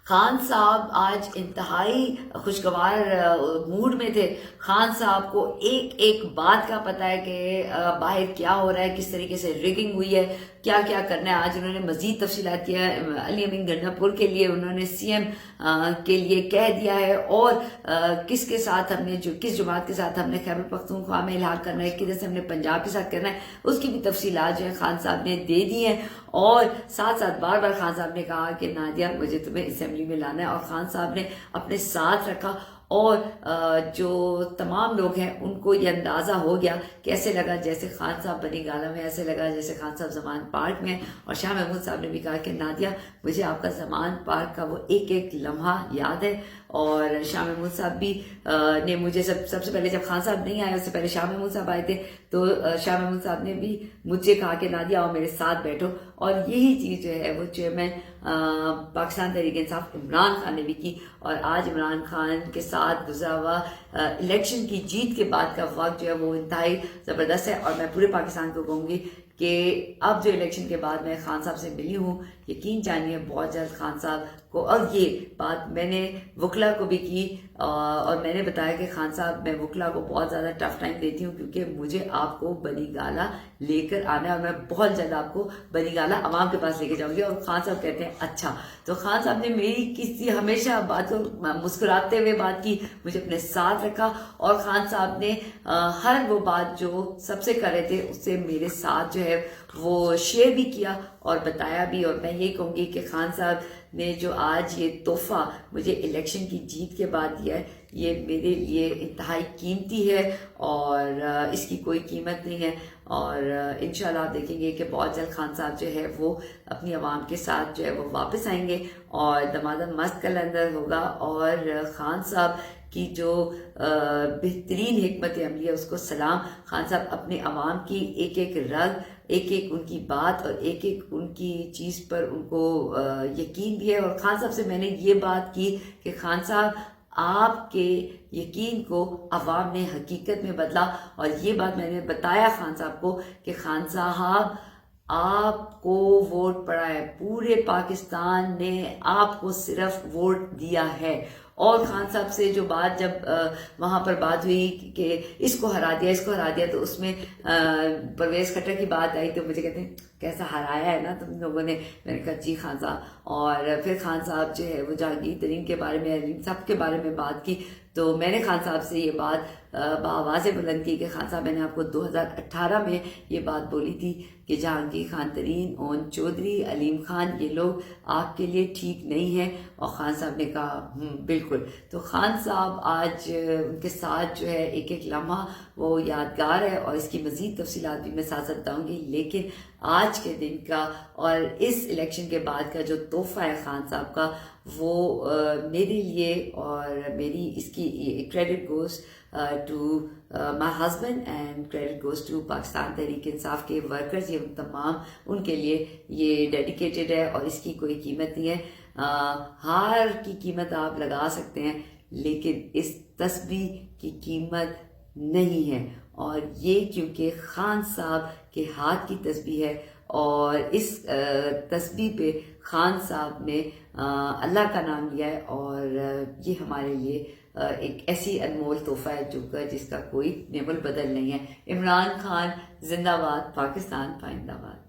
خان صاحب آج انتہائی خوشگوار موڈ میں تھے. خان صاحب کو ایک ایک بات کا پتہ ہے کہ باہر کیا ہو رہا ہے, کس طریقے سے ریگنگ ہوئی ہے, کیا کیا کرنا ہے. آج انہوں نے مزید تفصیلات کیا ہے. علی امین گنڈا پور کے لیے انہوں نے سی ایم کے لیے کہہ دیا ہے, اور کس کے ساتھ ہم نے کس جماعت کے ساتھ ہم نے خیبر پختونخوا میں الحاق کرنا ہے, کدھر سے ہم نے پنجاب کے ساتھ کرنا ہے, اس کی بھی تفصیلات جو ہے خان صاحب نے دے دی ہیں. اور ساتھ ساتھ بار بار خان صاحب نے کہا کہ نادیہ مجھے تمہیں اسمبلی میں لانا ہے, اور خان صاحب نے اپنے ساتھ رکھا. اور جو تمام لوگ ہیں ان کو یہ اندازہ ہو گیا کہ ایسے لگا جیسے خان صاحب بنی گالہ میں, ایسے لگا جیسے خان صاحب زمان پارک میں. اور شاہ محمود صاحب نے بھی کہا کہ نادیہ مجھے آپ کا زمان پارک کا وہ ایک ایک لمحہ یاد ہے. اور شاہ محمود صاحب بھی نے مجھے سب سے پہلے, جب خان صاحب نہیں آئے اس سے پہلے شاہ محمود صاحب آئے تھے, تو شاہ محمود صاحب نے بھی مجھ سے کہا کہ نادیہ آؤ میرے ساتھ بیٹھو. اور یہی چیز جو ہے وہ چیئرمین پاکستان تحریک انصاف عمران خان نے بھی کی. اور آج عمران خان کے ساتھ گزرا ہوا الیکشن کی جیت کے بعد کا وقت جو ہے وہ انتہائی زبردست ہے. اور میں پورے پاکستان کو کہوں گی کہ اب جو الیکشن کے بعد میں خان صاحب سے ملی ہوں, یقین جانیے بہت جلد خان صاحب کو, اور یہ بات میں نے وکلا کو بھی کی, اور میں نے بتایا کہ خان صاحب میں وکلا کو بہت زیادہ ٹف ٹائم دیتی ہوں کیونکہ مجھے آپ کو بنی گالہ لے کر آنا ہے, اور میں بہت جلد آپ کو بنی گالہ عوام کے پاس لے کے جاؤں گی. اور خان صاحب کہتے ہیں اچھا. تو خان صاحب نے میری کسی ہمیشہ بات کو مسکراتے ہوئے بات کی, مجھے اپنے ساتھ رکھا. اور خان صاحب نے ہر وہ بات جو سب سے کر رہے تھے اس سے میرے ساتھ جو ہے وہ شیئر بھی کیا اور بتایا بھی. اور میں یہی کہوں گی کہ خان صاحب نے جو آج یہ تحفہ مجھے الیکشن کی جیت کے بعد دیا ہے, یہ میرے لیے انتہائی قیمتی ہے, اور اس کی کوئی قیمت نہیں ہے. اور انشاءاللہ آپ دیکھیں گے کہ بہت جلد خان صاحب جو ہے وہ اپنی عوام کے ساتھ جو ہے وہ واپس آئیں گے, اور دمادم مست کا لندر ہوگا. اور خان صاحب کی جو بہترین حکمت عملی ہے اس کو سلام. خان صاحب اپنے عوام کی ایک ایک رگ, ایک ایک ان کی بات اور ایک ایک ان کی چیز پر ان کو یقین بھی ہے. اور خان صاحب سے میں نے یہ بات کی کہ خان صاحب آپ کے یقین کو عوام نے حقیقت میں بدلا. اور یہ بات میں نے بتایا خان صاحب کو کہ خان صاحب آپ کو ووٹ پڑا ہے, پورے پاکستان نے آپ کو صرف ووٹ دیا ہے. اور خان صاحب سے جو بات جب وہاں پر بات ہوئی کہ اس کو ہرا دیا, تو اس میں پرویز کھٹر کی بات آئی, تو مجھے کہتے ہیں کیسا ہرایا ہے نا تم لوگوں نے. میں نے کہا جی خان صاحب. اور پھر خان صاحب جو ہے وہ جہانگیر ترین کے بارے میں, سب کے بارے میں بات کی. تو میں نے خان صاحب سے یہ بات بآواز بلند کی کہ خان صاحب میں نے آپ کو 2018 میں یہ بات بولی تھی کہ جہانگیر خان ترین, اون چودھری, علیم خان, یہ لوگ آپ کے لیے ٹھیک نہیں ہیں. اور خان صاحب نے کہا بالکل. تو خان صاحب آج ان کے ساتھ جو ہے ایک ایک لمحہ وہ یادگار ہے, اور اس کی مزید تفصیلات بھی میں ساتھ بتاؤں گی. لیکن آج کے دن کا اور اس الیکشن کے بعد کا جو تحفہ ہے خان صاحب کا, وہ میرے لیے, اور میری اس کی credit goes to my husband and credit goes to Pakistan Tehreek Insaf کے ورکرز. یہ تمام ان کے لیے یہ ڈیڈیکیٹڈ ہے, اور اس کی کوئی قیمت نہیں ہے. ہار کی قیمت آپ لگا سکتے ہیں, لیکن اس تسبیح کی قیمت نہیں ہے. اور یہ کیونکہ خان صاحب کے ہاتھ کی تسبیح ہے, اور اس تسبیح پہ خان صاحب نے اللہ کا نام لیا ہے. اور یہ ہمارے لیے ایک ایسی انمول تحفہ ہے جس کا کوئی نعم البدل نہیں ہے. عمران خان زندہ باد, پاکستان پائندہ باد.